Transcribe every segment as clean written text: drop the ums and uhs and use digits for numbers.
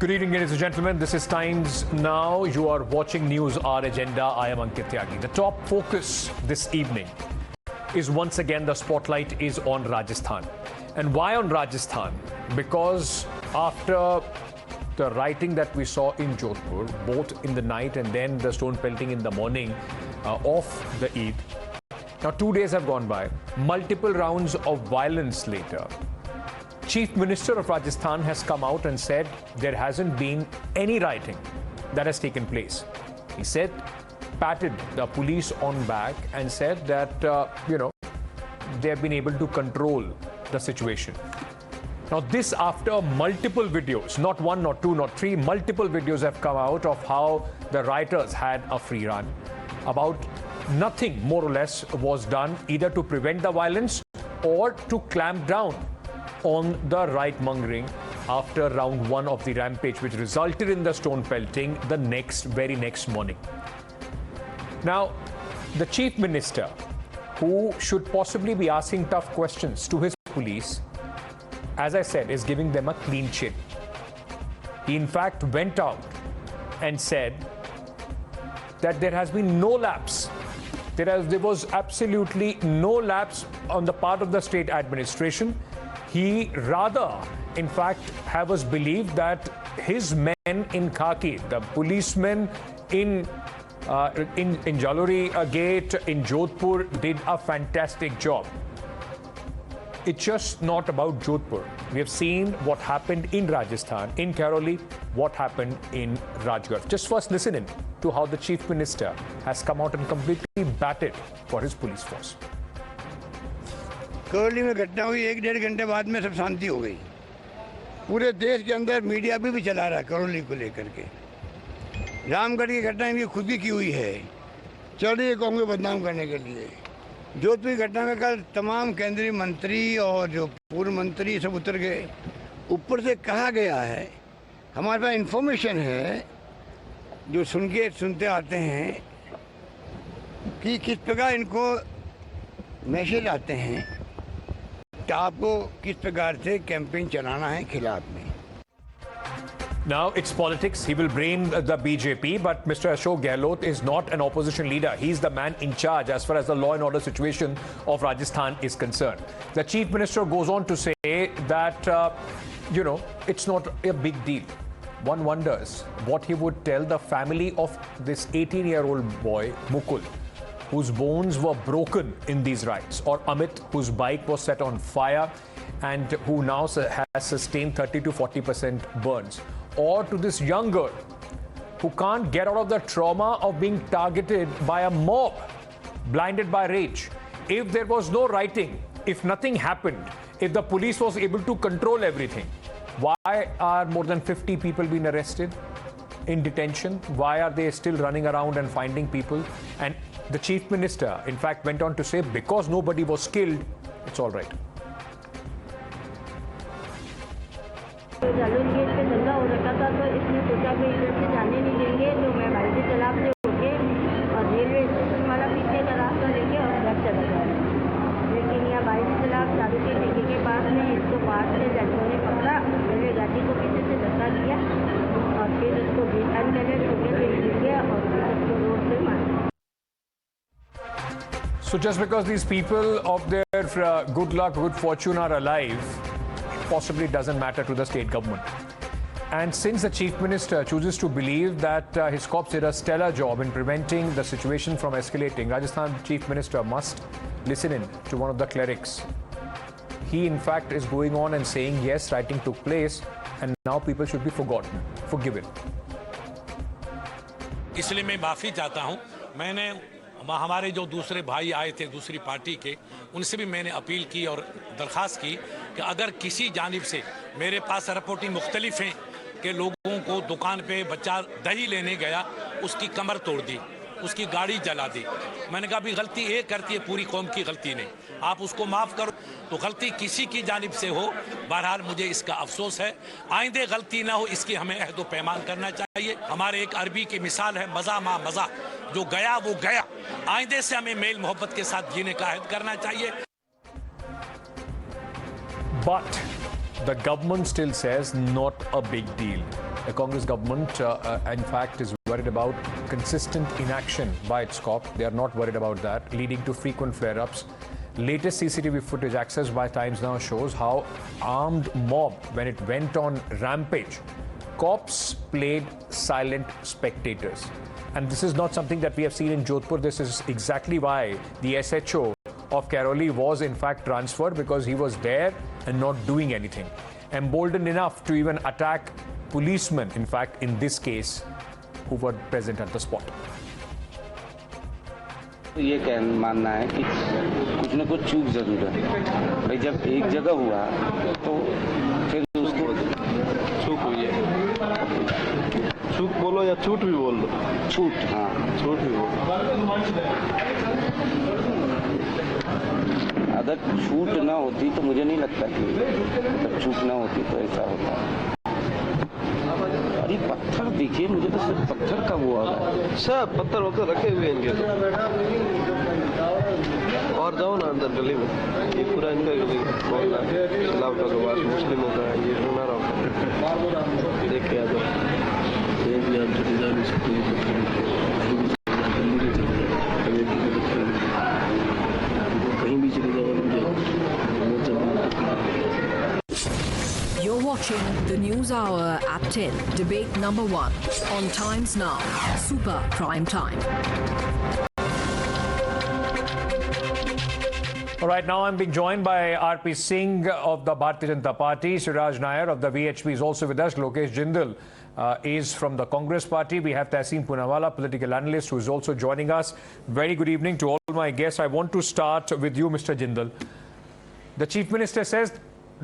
Good evening, ladies and gentlemen. This is Times Now. You are watching Newshour Agenda. I am Ankit Tyagi. The top focus this evening is once again the spotlight is on Rajasthan. And why on Rajasthan? Because after the rioting that we saw in Jodhpur, both in the night and then the stone pelting in the morning of the Eid. Now 2 days have gone by. Multiple rounds of violence later. Chief Minister of Rajasthan has come out and said there hasn't been any rioting that has taken place. He said, patted the police on back and said that, they have been able to control the situation. Now this after multiple videos, not one, not two, not three, multiple videos have come out of how the rioters had a free run. About nothing more or less was done either to prevent the violence or to clamp down on the riot-mongering after round one of the rampage, which resulted in the stone pelting the very next morning. Now, the Chief Minister, who should possibly be asking tough questions to his police, as I said, is giving them a clean chit. He in fact went out and said that there has been no lapse. There was absolutely no lapse on the part of the state administration. He rather, in fact, have us believe that his men in khaki, the policemen in Jalori Gate, in Jodhpur, did a fantastic job. It's just not about Jodhpur. We have seen what happened in Rajasthan, in Karauli, what happened in Rajgarh. Just first listen in to how the Chief Minister has come out and completely batted for his police force. Karauli में घटना हुई 1-1.5 घंटे बाद में सब शांति हो गई। पूरे देश के अंदर मीडिया भी चला रहा है करौली को लेकर के। रामगढ़ की घटना इनकी खुद की हुई है, चल रही है कांग्रेस को बदनाम करने के लिए। जोधपुर की घटना में कल तमाम केंद्रीय मंत्री और जो पूर्व मंत्री सब उतर गए। ऊपर से कहा गया है, हमारे पास इंफॉर्मेशन है, जो सुनते आते हैं कि किस प्रकार इनको मैसेज आते हैं, आपको किस प्रकार से कैंपेन चलाना है खिलाफ में. Now it's politics. He will blame the BJP, but Mr. Ashok Gehlot is not an opposition leader. He's the man in charge as far as the law and order situation of Rajasthan is concerned. The Chief Minister goes on to say that, it's not a big deal. One wonders what he would tell the family of this 18-year-old boy, Mukul, whose bones were broken in these riots, or Amit, whose bike was set on fire and who now has sustained 30 to 40% burns, or to this young girl who can't get out of the trauma of being targeted by a mob, blinded by rage. If there was no rioting, if nothing happened, if the police was able to control everything, why are more than 50 people being arrested in detention? Why are they still running around and finding people? And the Chief Minister, in fact, went on to say, because nobody was killed, it's all right. Jalore gate पे दंगा हो रखा था, तो इसने सोचा कि इधर से जाने नहीं देंगे, तो मैं बाइक चला के होके और रेलवे स्टेशन वाला पीछे का रास्ता लेके और घर चला गया। लेकिन यहाँ बाइक चला चालू के ठेके के पास में इसको पास से जजों ने पकड़ा, रेलवे गाड़ी को पीछे से धक्का दिया और फिर उसको बेचान करके ठोके से गिर गया और उसको रोड पे मार दिया. So just because these people of their good luck, good fortune are alive, possibly doesn't matter to the state government. And since the Chief Minister chooses to believe that his cops did a stellar job in preventing the situation from escalating, Rajasthan Chief Minister must listen in to one of the clerics. He in fact is going on and saying, yes, rioting took place and now people should be forgiven. इसलिए मैं माफी चाहता हूं. मैंने हमारे जो दूसरे भाई आए थे दूसरी पार्टी के, उनसे भी मैंने अपील की और दरख्वास्त की कि अगर किसी जानिब से मेरे पास रिपोर्टिंग मुख्तलिफ हैं कि लोगों को दुकान पे बच्चा दही लेने गया, उसकी कमर तोड़ दी, उसकी गाड़ी जला दी. मैंने कहा अभी गलती एक करती है, पूरी कौम की गलती नहीं, आप उसको माफ़ करो. तो गलती किसी की जानिब से हो, बहरहाल मुझे इसका अफसोस है. आइंदे गलती ना हो इसकी हमें अहद व पैमान करना चाहिए. हमारे एक अरबी की मिसाल है, मज़ा मा मज़ा, जो गया वो गया. आइंदे से हमें मेल मोहब्बत के साथ जीने का अहद करना चाहिए. But the government still says not a big deal. The Congress government, in fact, is worried about consistent inaction by its cop. They are not worried about that, leading to frequent flare-ups. Latest CCTV footage accessed by Times Now shows how armed mob, when it went on rampage, cops played silent spectators. And this is not something that we have seen in Jodhpur. This is exactly why the SHO of Karauli was in fact transferred, because he was there and not doing anything. Emboldened enough to even attack policemen, in fact, in this case, who were present at the spot. ये क्या मानना है कि कुछ न कुछ चूक जरूर है भाई। जब एक जगह हुआ तो फिर उसको चूक हुई है। चूक बोलो या छूट भी बोल लो। छूट, हाँ छूट भी बोलो। अगर छूट ना होती तो मुझे नहीं लगता कि जब चूक ना होती तो ऐसा होता। अरे पत्थर देखिए, मुझे तो सिर्फ पत्थर का वो आ रहा है। सब पत्थर वत्थर रखे हुए हैं इनके तो। और जाओ ना अंदर गली में, ये पूरा इनका गली मोहल्ला है, इस्लाम का गवास मुस्लिमों का है, ये हुनर का देख के आ जाओ। कहीं भी चले जाओ। You're watching the News Hour at 10, debate number 1 on Times Now, Super Prime Time. All right, now I'm being joined by RP Singh of the Bharatiya Janata Party. Suraj Nair of the VHP is also with us. Lokesh Jindal is from the Congress Party. We have Tahseen Poonawalla, political analyst, who is also joining us. Very good evening to all my guests. I want to start with you, Mr. Jindal. The Chief Minister says,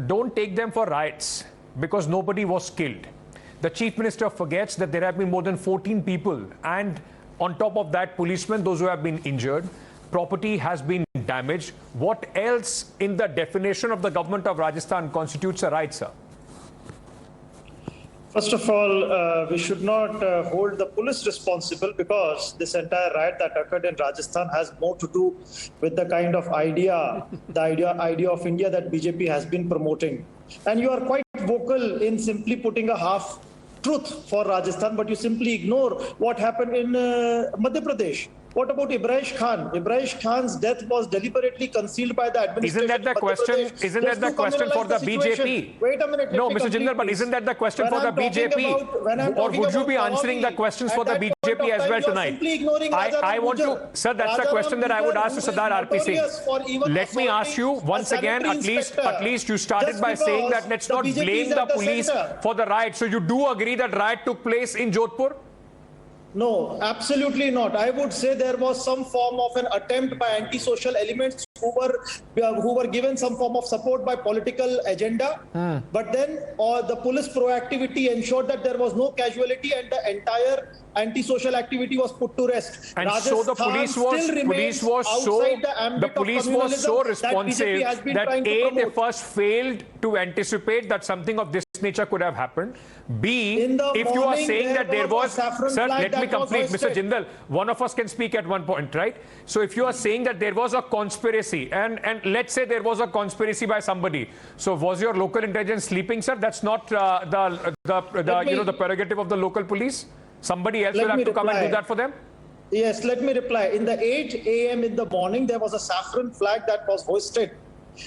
don't take them for riots because nobody was killed. The Chief Minister forgets that there have been more than 14 people, and on top of that, policemen, those who have been injured. Property has been damaged. What else in the definition of the government of Rajasthan constitutes a riot, sir? First of all, we should not hold the police responsible, because this entire riot that occurred in Rajasthan has more to do with the kind of idea of India that BJP has been promoting. And you are quite vocal in simply putting a half truth for Rajasthan, but you simply ignore what happened in Madhya Pradesh. What about Ibrahim Khan? Ibrahim Khan's death was deliberately concealed by the administration. Isn't that the question? Isn't that the question for the BJP? Wait a minute. No, Mr. Jindal, but isn't that the question for the BJP? Or would you be answering the questions for the BJP as well tonight? I want to, sir, that's the question that I would ask to Sardar RP Singh. Let me ask you once again, at least you started by saying that let's not blame the police for the riot. So you do agree that riot took place in Jodhpur? No, absolutely not. I would say there was some form of an attempt by antisocial elements who were given some form of support by political agenda. But then the police proactivity ensured that there was no casualty and the entire antisocial activity was put to rest. And so the police was so responsive that A, they first failed to anticipate that something of this nature could have happened. B, if you are saying that there was, sir, let me complete, Mr. Jindal, one of us can speak at one point, right? So if you are saying that there was a conspiracy, and let's say there was a conspiracy by somebody, so was your local intelligence sleeping, sir? That's not the prerogative of the local police. Somebody else will have to come and do that for them. Yes, let me reply. In the 8 a.m. in the morning, there was a saffron flag that was hoisted.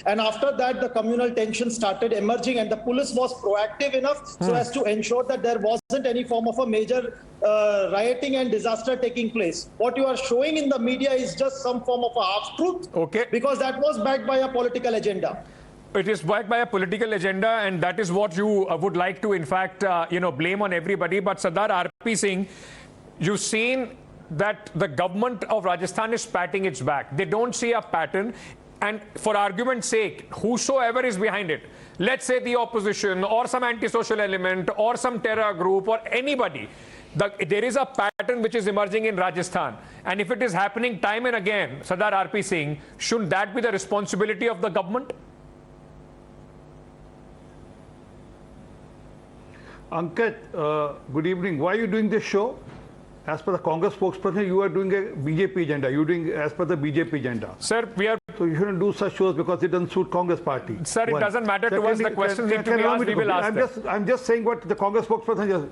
And after that, the communal tension started emerging, and the police was proactive enough so as to ensure that there wasn't any form of a major rioting and disaster taking place. What you are showing in the media is just some form of a half-truth, okay, because that was backed by a political agenda. It is backed by a political agenda, and that is what you would like to, in fact, blame on everybody. But Sardar RP Singh, you've seen that the government of Rajasthan is patting its back. They don't see a pattern. And for argument's sake, whosoever is behind it, let's say the opposition or some antisocial element or some terror group or anybody, there is a pattern which is emerging in Rajasthan. And if it is happening time and again, Sardar RP Singh, shouldn't that be the responsibility of the government? Ankit, good evening. Why are you doing this show? As per the Congress spokesperson, you are doing a BJP agenda. You are doing as per the BJP agenda. Sir, we are So you shouldn't do such shows because it doesn't suit Congress party. Sir, it doesn't matter to us. The questions need to be asked, we will ask them. I'm just saying what the Congress spokesperson just...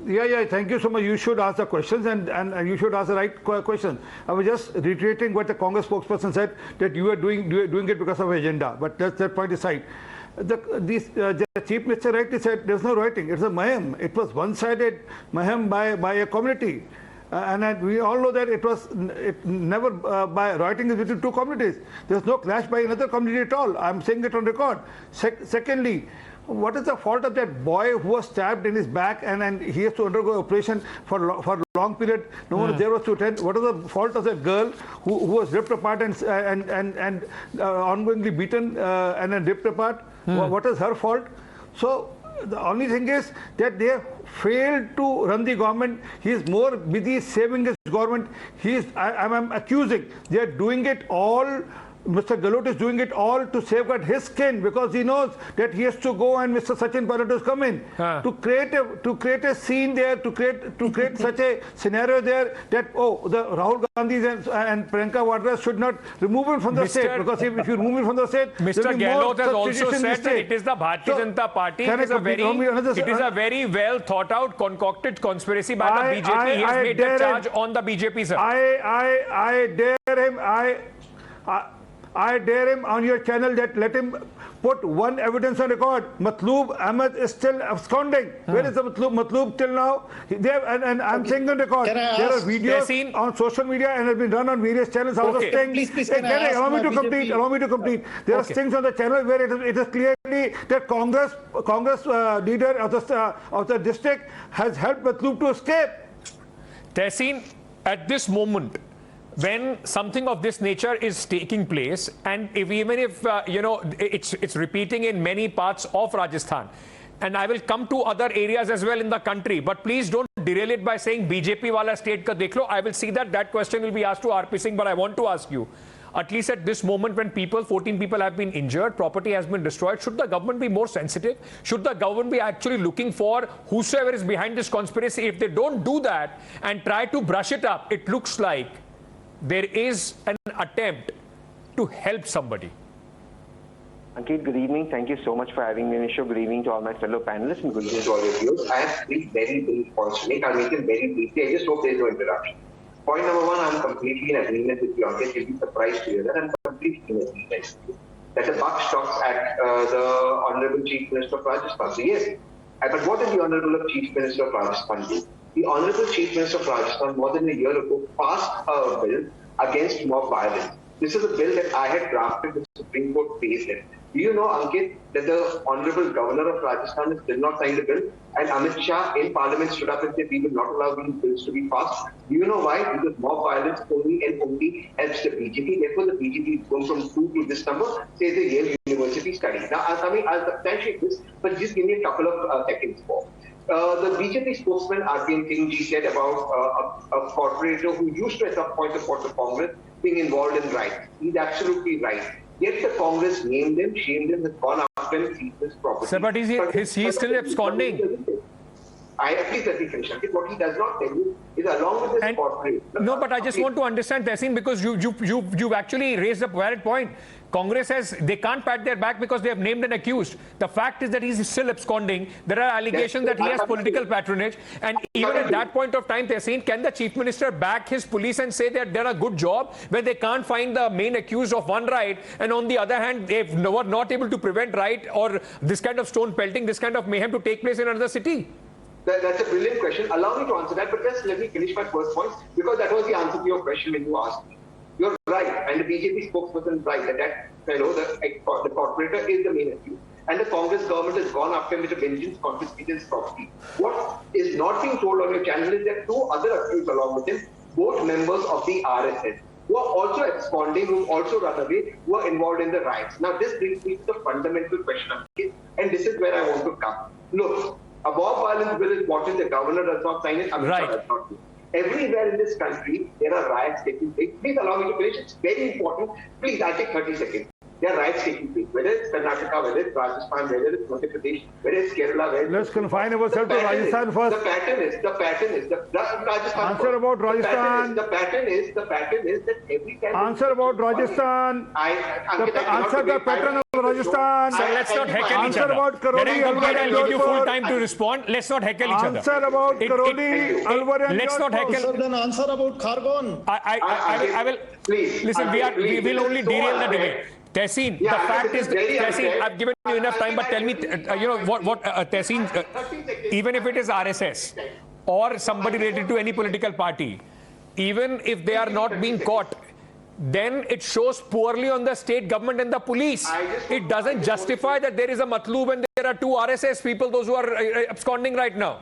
Yeah, thank you so much. You should ask the questions and you should ask the right questions. I was just reiterating what the Congress spokesperson said, that you are doing it because of agenda. But that's that point aside. The Chief Minister rightly said there's no rioting. It's a mayhem. It was one-sided mayhem by a community. And we all know that it never by rioting is between two communities. There's no clash by another community at all. I'm saying it on record. Secondly, what is the fault of that boy who was stabbed in his back and he has to undergo operation for long period? No one there was to attend. What is the fault of that girl who was ripped apart and ongoingly beaten and then ripped apart? What is her fault? So the only thing is that they have failed to run the government. He is more busy saving his government. I'm accusing. They are doing it all. Mr. Gehlot is doing it all to safeguard his skin because he knows that he has to go and Mr. Sachin Pilot has come in to create a scene there, to create such a scenario there that the Rahul Gandhi and Priyanka Vadra should not remove him from the state, because if you remove him from the state, Mr. Gehlot has also said that it is the Bharatiya Janata Party. It is a very well thought out, concocted conspiracy by the BJP. He has made the charge on the BJP, sir. I dare him on your channel that let him put one evidence on record. Matloob Ahmed is still absconding. Where is the Matloob till now? And I'm saying on record, there are videos on social media and have been run on various channels. Please, allow me to complete. There are things on the channel where it is clearly that Congress leader of the district has helped Matloob to escape. Tehseen, at this moment, when something of this nature is taking place, and even if it's repeating in many parts of Rajasthan, and I will come to other areas as well in the country, but please don't derail it by saying BJP wala state ka dekh lo. I will see that question will be asked to RP Singh, but I want to ask you, at least at this moment when 14 people have been injured, property has been destroyed, should the government be more sensitive? Should the government be actually looking for whosoever is behind this conspiracy? If they don't do that and try to brush it up, it looks like there is an attempt to help somebody. Ankit, good evening. Thank you so much for having me on the show. Good evening to all my fellow panelists and good evening to all of you. I have three very brief points to make. I'll make them very briefly. I just hope there's no interruption. Point number one, I'm completely in agreement with you, Ankit. You'll be surprised to hear that. I'm completely in agreement with you. That the buck stops at the Honorable Chief Minister of Rajasthan. So yes, but what did the Honorable Chief Minister of Rajasthan do? The Honorable Chief Minister of Rajasthan more than a year ago passed a bill against mob violence. This is a bill that I had drafted, the Supreme Court phased it. Do you know, Ankit, that the Honorable Governor of Rajasthan has still not signed the bill? And Amit Shah in Parliament stood up and said, we will not allow these bills to be passed. Do you know why? Because mob violence only helps the BJP. Therefore, the BJP is going from 2 to this number, says the Yale University study. Now, I'll substantiate this, but just give me a couple of seconds more. The BJP spokesman, RP Singh, said about a corporator who used to at some point support the Congress being involved in riots. He's absolutely right. Yet the Congress named him, shamed him, has gone after him, seized his property. Sir, but he's still absconding. At least let me finish. What he does not tell you is along with this corporate. No, but I just want to understand, Tehseen, because you've actually raised a valid point. Congress they can't pat their back because they have named an accused. The fact is that he's still absconding. There are allegations that he has political patronage. And even at that point of time, Tehseen, can the Chief Minister back his police and say that they're a good job when they can't find the main accused of one riot, and on the other hand, they were not able to prevent riot or this kind of stone pelting, this kind of mayhem to take place in another city? That's a brilliant question. Allow me to answer that, but just let me finish my first point, because that was the answer to your question when you asked me. You're right, and the BJP spokesperson is right that the corporator is the main accused, and the Congress government has gone after him with a vengeance, confiscated his property. What is not being told on your channel is that 2 other accused along with him, both members of the RSS, who are also absconding, who also run away, who are involved in the riots. Now, this brings me to the fundamental question of the case, and this is where I want to come. Look, a mob violence bill is what is the governor does not sign it, Amit Shah does not do. Everywhere in this country, there are riots taking place. Please allow me to finish. It's very important. Please, I'll take 30 seconds. There are riots taking place, whether it's Karnataka, whether it's Rajasthan, whether it's Madhya Pradesh, whether it's Kerala, whether Let's confine ourselves to Rajasthan first. The pattern is Rajasthan. Answer about Rajasthan. The pattern is that every time. Answer about Rajasthan. Answer the pattern of Rajasthan. Sir, let's not heckle each Answer other. about Karauli, Alwar I'll give you full time to respond. Let's not heckle each other. Answer about Karauli, Alwar and let's not heckle. Sir, then answer about Khargon. I will. Please. Listen, we will only derail the debate. Tehseen, the fact is, Tehseen, I've given you enough time, but tell me, Tehseen, even if it is RSS or somebody related to any political party, even if they are not being caught, then it shows poorly on the state government and the police. It doesn't justify that there is a matloob and there are two RSS people, those who are absconding right now.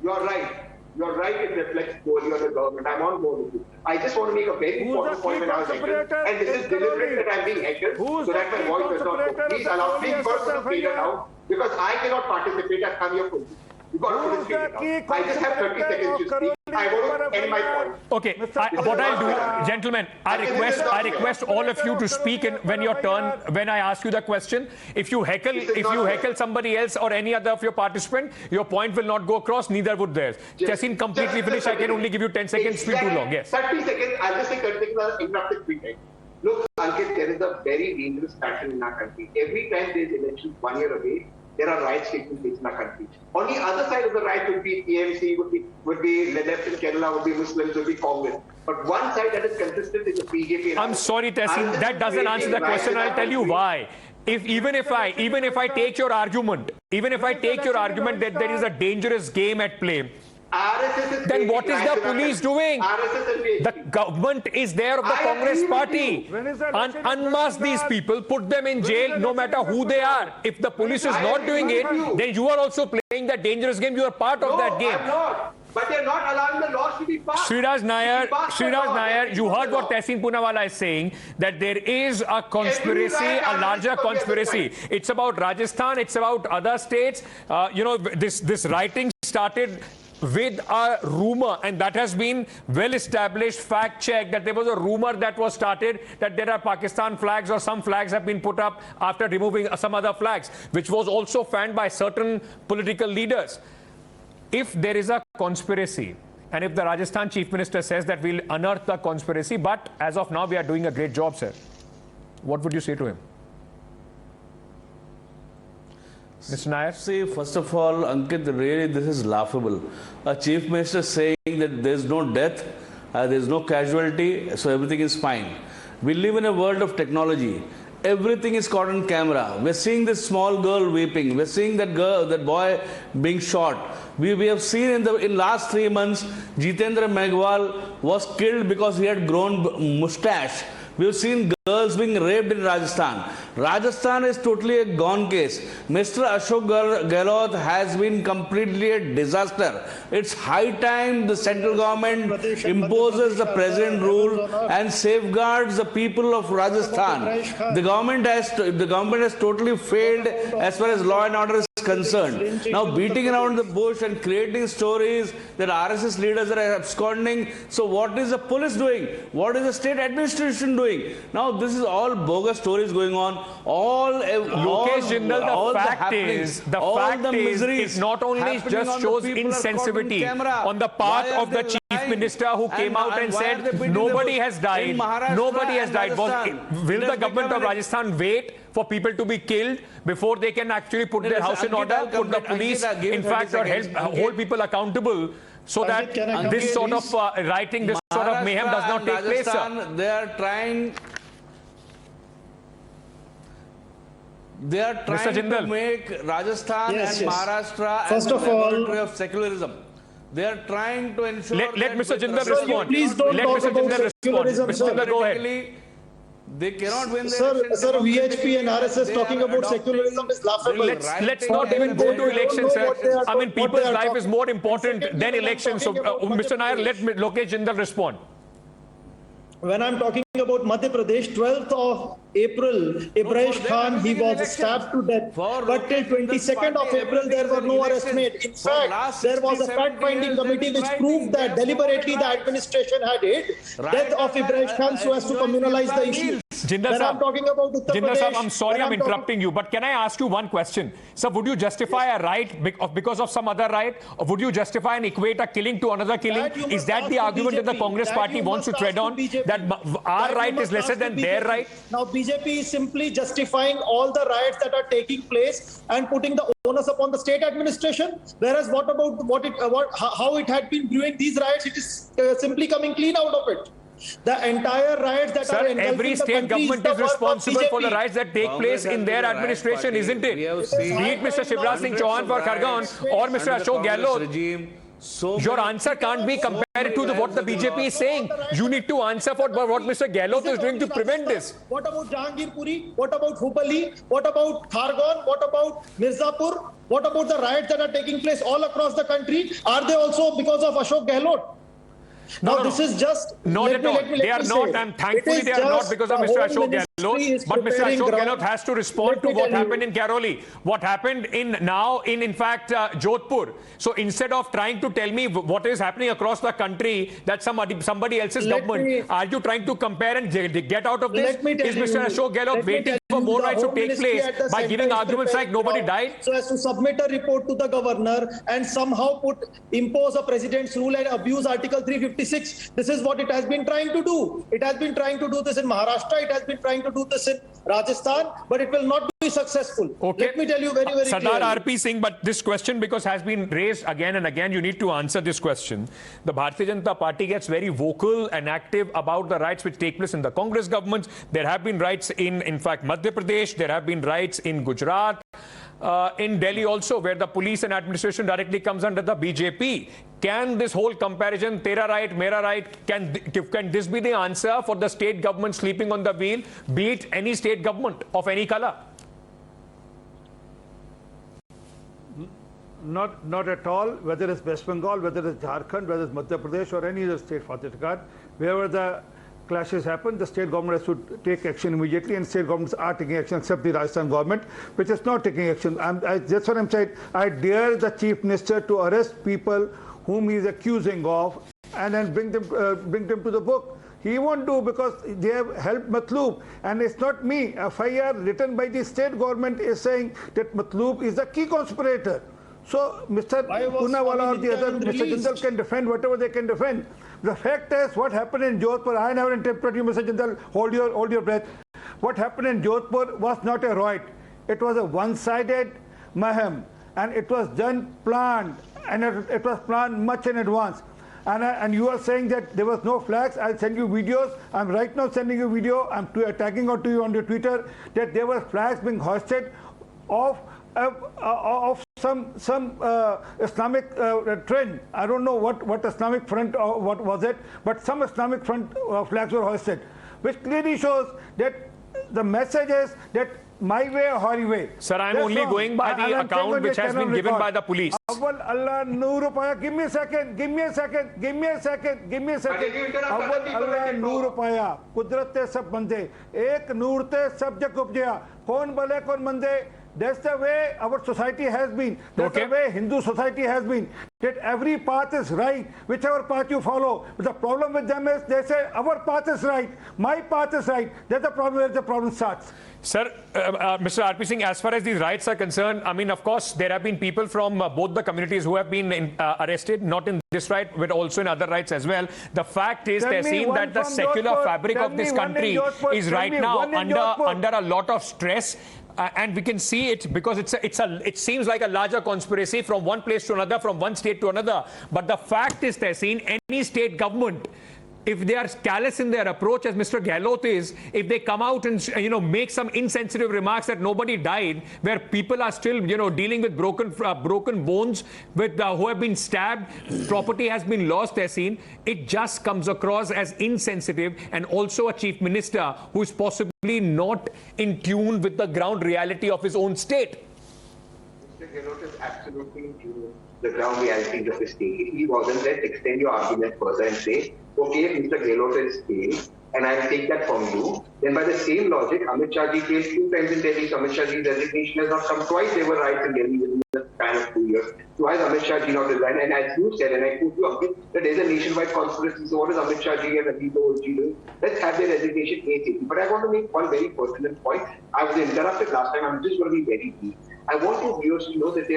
You're right. You're right, it reflects poorly on the government. I'm on board with you. I just want to make a very important point when I was heckled. And this is deliberate that I'm being heckled so that my voice does not go. Please allow me first to figure it out because I cannot participate. I'm your police. You got to put it straight out. I just have 30 seconds to speak. I want to end my point. Okay, what I'll do, gentlemen, I request all of you to speak when your turn, when I ask you the question. If you heckle somebody else or any other of your participant, your point will not go across, neither would theirs. Tehseen, completely finish. I can only give you 10 seconds. Speak too long. Yes. 30 seconds. I'll just say 30 seconds. I'll interrupt it quickly. Look, Ankit, there is a very dangerous pattern in our country. Every time there is elections 1 year away, there are riots taking place in our country. On the other side of the riot would be TMC, would be left in Kerala, would be Muslims, would be Congress. But one side that is consistent is the BJP. I'm sorry, Tehseen, that doesn't answer the question. I'll tell you why. Even if I take your argument, that there is a dangerous game at play, then what is the police doing? The government is there of the Congress party. Unmask these people, put them in jail no matter who they are. If the police is not doing it, then you are also playing that dangerous game. You are part of that game. I'm not. But they're not allowing the laws to be passed. Sriraj Nair, you heard what Tehseen Poonawalla is saying, that there is a conspiracy, a larger conspiracy. It's about Rajasthan, it's about other states. This writing started with a rumor, and that has been well established, fact checked, that there was a rumor that was started that there are Pakistan flags or some flags have been put up after removing some other flags, which was also fanned by certain political leaders. If there is a conspiracy, and if the Rajasthan Chief Minister says that we'll unearth the conspiracy, but as of now we are doing a great job, sir, what would you say to him? Mr. Nair? See, first of all, Ankit, really this is laughable. A Chief Minister saying that there's no death, there's no casualty, so everything is fine. We live in a world of technology. Everything is caught on camera. We're seeing this small girl weeping. We're seeing that boy being shot. We have seen in last 3 months, Jitendra Meghwal was killed because he had grown mustache. We've seen girls being raped in Rajasthan. Rajasthan is totally a gone case. Mr. Ashok Gehlot has been completely a disaster. It's high time the central government imposes the present rule and safeguards the people of Rajasthan. The government has totally failed as far as law and order is concerned. Now beating around the bush and creating stories that RSS leaders are absconding. So what is the police doing? What is the state administration doing? Now this is all bogus stories going on. Lokesh Jindal, the fact is, it not only just shows insensitivity on the part of the Chief Minister who came out and said nobody has died. Nobody has died. Will the government of Rajasthan wait for people to be killed before they can actually put their house in order, put the police, in fact, or hold people accountable, so that this sort of writing, this sort of mayhem does not take place, sir? They are trying to make Rajasthan and Maharashtra as a laboratory of secularism. They are trying to ensure let Mr. Jindal respond. Please don't talk about secularism, Mr. Jindal, go ahead. They cannot win the Sir, VHP and RSS talking about secularism is laughable. Let's not even go to elections, sir. I mean, people's life is more important than elections. So, Mr. Nair, let Lokesh Jindal respond. When I'm talking about Madhya Pradesh, 12th of April, Ibrahim Khan, he was stabbed to death. But till 22nd of April, there were no arrests made. In fact, there was a fact-finding committee which proved that deliberately the administration had hid death of Ibrahim Khan so as to communalize the issue. Jindal I'm talking about Uttar Jindal Pradesh. I'm sorry I'm interrupting you, but can I ask you one question? Sir, would you justify a riot because of some other riot? Or would you justify and equate a killing to another killing? Is that the argument that the Congress party wants to tread on? That our right is lesser than their right? Now, BJP is simply justifying all the riots that are taking place and putting the onus upon the state administration. Whereas what about how it had been brewing these riots? It is simply coming clean out of it. The entire riots that are engulfing every state government is responsible for the riots that take place in their administration, isn't it? Be it Mr. Shivraj Singh Chauhan for Khargan or Mr. Ashok Gehlot. Your answer can't be compared to what the BJP is saying. You need to answer for what Mr. Gehlot is doing to prevent this. What about Jahangirpuri? What about Hubballi? What about Khargan? What about Mirzapur? What about the riots that are taking place all across the country? Are they also because of Ashok Gehlot? Now, this is just... Not at all. They are not, and thankfully they are not because of Mr. Ashok Gehlot. But Mr. Ashok Gehlot has to respond to what happened in Karauli, what happened in fact, Jodhpur. So instead of trying to tell me what is happening across the country, that somebody else's government, are you trying to compare and get out of this? Is Mr. Ashok Gehlot waiting for more riots to take place by giving arguments like nobody died? So as to submit a report to the governor and somehow impose a president's rule and abuse Article 356. This is what it has been trying to do. It has been trying to do this in Maharashtra. It has been trying to do this in Rajasthan, but it will not be successful. Okay. Let me tell you very clearly. Sardar RP Singh, but this question, because has been raised again and again, you need to answer this question. The Bharatiya Janata Party gets very vocal and active about the riots which take place in the Congress governments. There have been riots in fact, Madhya Pradesh. There have been riots in Gujarat. In Delhi also, where the police and administration directly comes under the BJP. Can this whole comparison, Tera right, Mera right, can this be the answer for the state government sleeping on the wheel, be it any state government of any color? Not at all, whether it's West Bengal, whether it's Jharkhand, whether it's Madhya Pradesh or any other state for that regard, wherever the clashes happen, the state government has to take action immediately, and state governments are taking action, except the Rajasthan government, which is not taking action. That's what I'm saying. I dare the Chief Minister to arrest people whom he is accusing of and then bring them to the book. He won't do, because they have helped Matloob, and it's not me. A FIR written by the state government is saying that Matloob is the key conspirator. So Mr. Poonawala or the other, Mr. Jindal can defend whatever they can defend. The fact is, what happened in Jodhpur, I never interrupted you, Mr. Jindal, hold your breath. What happened in Jodhpur was not a riot. It was a one-sided mayhem, and it was planned, and it was planned much in advance. And you are saying that there was no flags. I'll send you videos. I'm right now sending you video. I'm tagging out to you on your Twitter that there were flags being hoisted of some Islamic trend. I don't know what Islamic front or what was it, but some Islamic front flags were hoisted, which clearly shows that the message is that my way or highway. Sir, I'm only going by the account which has been given by the police. Awal Allah Noor Paya. Give me a second. Awal Allah Noor Paya. Kudrat te sab bande. Ek noor te sab jak upjaya. Kaun bale kaun mande. That's the way our society has been. That's the way Hindu society has been. That every path is right, whichever path you follow. But the problem with them is they say our path is right, my path is right. That's the problem where the problem starts. Sir, Mr. RP Singh, as far as these riots are concerned, I mean, of course, there have been people from both the communities who have been arrested, not in this riot, but also in other riots as well. The fact is, they're seeing that the secular fabric of this country is right now under a lot of stress. And we can see it because it seems like a larger conspiracy from one place to another, from one state to another. But the fact is, they're seeing any state government, if they are callous in their approach, as Mr. Gehlot is, if they come out and make some insensitive remarks that nobody died, where people are still dealing with broken bones, with who have been stabbed, property has been lost, they're seen. It just comes across as insensitive, and also a chief minister who is possibly not in tune with the ground reality of his own state. Mr. Gehlot is absolutely in tune with the ground realities of his state. If he wasn't, let's extend your argument further and say, okay, if Mr. Gehlot is failed and I'll take that from you, then by the same logic, Amit Shah ji failed 2 times in Delhi. So Amit Shah ji's resignation has not come twice. There were riots in Delhi within the span of 2 years. So why has Amit Shah ji not resigned? And as you said, and I quote you, Ankit, that there is a nationwide conspiracy. So what is Amit Shah ji and Ajit doing? Let's have their resignation ASAP. But I want to make one very pertinent point. I was interrupted last time. I'm just going to be very brief. I want you viewers to know that the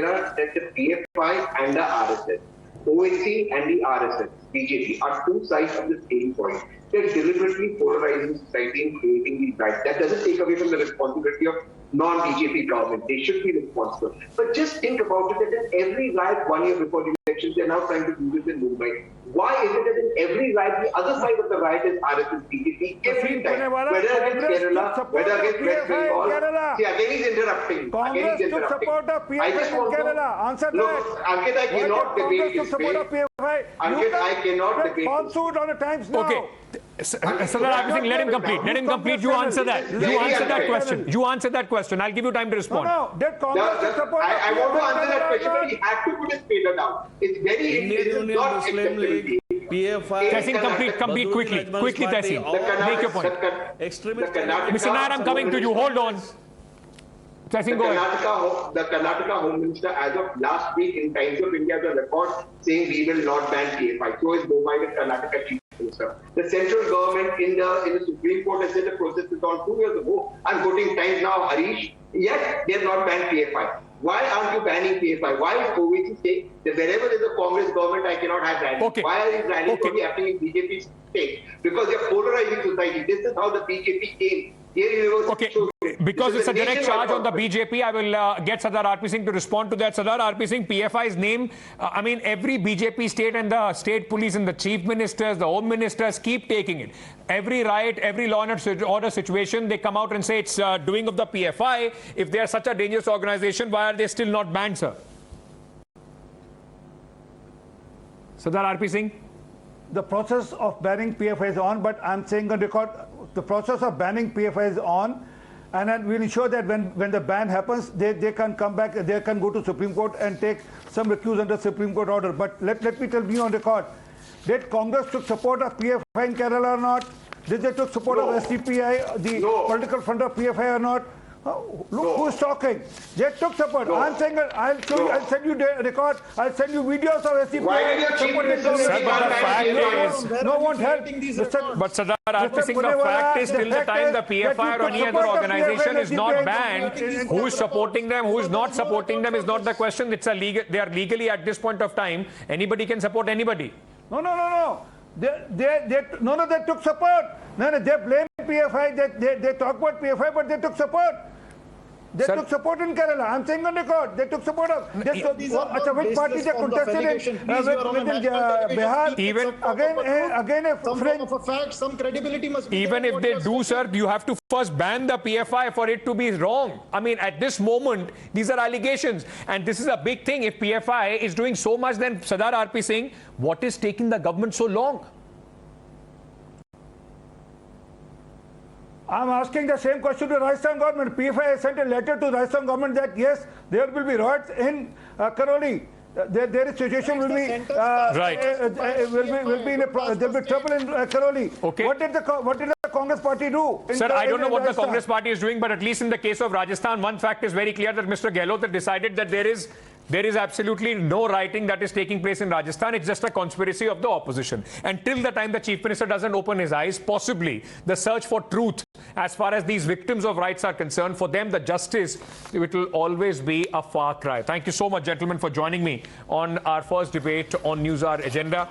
PFI and the RSS, OAC and the RSS, BJP, are 2 sides of the same coin. They're deliberately polarizing society and creating these riots. That doesn't take away from the responsibility of non-BJP government. They should be responsible. But just think about it, that in every riot 1 year before the elections, they're now trying to do this in Mumbai. Why is it that in every riot, the other side of the riot is RSS, BJP, every time, whether against Kerala, whether against West Bengal. See, again he's interrupting. Congress took support of PFI in Kerala. Answer look, that. Ankit, I cannot debate this way. Ankit, I cannot debate this. On the Times now. Okay. Sardar RP Singh, let him complete. Let him complete. You answer that. You answer that question. You answer that question. I'll give you time to respond. No, did Congress support? I want to answer that question, but he had to put his finger down. It's very not acceptable. PFI. Tehseen, complete quickly. Quickly, Tehseen. Make your point. Mr. Nair, I'm coming to you. Hold on. The Karnataka Home Minister, as of last week in Times of India, the record saying we will not ban PFI. So is Mumbai, the Karnataka Chief Minister. The central government in the Supreme Court has said the process is on 2 years ago. I'm quoting Times now, Harish. Yet they have not banned PFI. Why aren't you banning PFI? Why is OVC saying that wherever there's a Congress government, I cannot have rallies? Okay. Why are these rallies only happening in BJP state? Because they're polarizing society. This is how the BJP came. Okay, because it's a direct charge on the BJP, I will get Sardar RP Singh to respond to that. Sardar RP Singh, PFI's name, I mean, every BJP state and the state police and the chief ministers, the home ministers keep taking it. Every riot, every law and order situation, they come out and say it's doing of the PFI. If they are such a dangerous organization, why are they still not banned, sir? Sardar RP Singh? The process of banning PFI is on, but I'm saying on record, the process of banning PFI is on, and then we'll ensure that when the ban happens, they can come back, they can go to Supreme Court and take some recuse under Supreme Court order. But let me tell you on record, did Congress took support of PFI in Kerala or not? Did they took support of SDPI, the political front of PFI or not? Look who's talking. They took support. I'm saying I'll show you, I'll send you the record, I'll send you videos of SDPI. Why did your chief minister no one helped. But Sardar RP Singh, the fact is, till the time the PFI or any other organization is not banned, who is supporting them, who is not supporting them is not the question. It's a legal. They are legally at this point of time. Anybody can support anybody. No. They took support. No, they blame PFI. They talk about PFI, but they took support. They took support in Kerala. I'm saying on record, they took support of. Which party they contested in Bihar? Even again, some credibility must be. Even if they do, sir, you have to first ban the PFI for it to be wrong. I mean, at this moment, these are allegations, and this is a big thing. If PFI is doing so much, then Sardar RP Singh, what is taking the government so long? I'm asking the same question to Rajasthan government. PFI sent a letter to Rajasthan government that yes, there will be riots in Karauli. Their situation will be will be in there will be trouble in Karauli. Okay. What did the Congress party do? Sir, I don't know what the Congress party is doing, but at least in the case of Rajasthan, one fact is very clear that Mr. Gehlot has decided that there is absolutely no rioting that is taking place in Rajasthan. It's just a conspiracy of the opposition. And till the time the Chief Minister doesn't open his eyes, possibly the search for truth as far as these victims of riots are concerned, for them the justice, it will always be a far cry. Thank you so much, gentlemen, for joining me on our first debate on Newshour Agenda.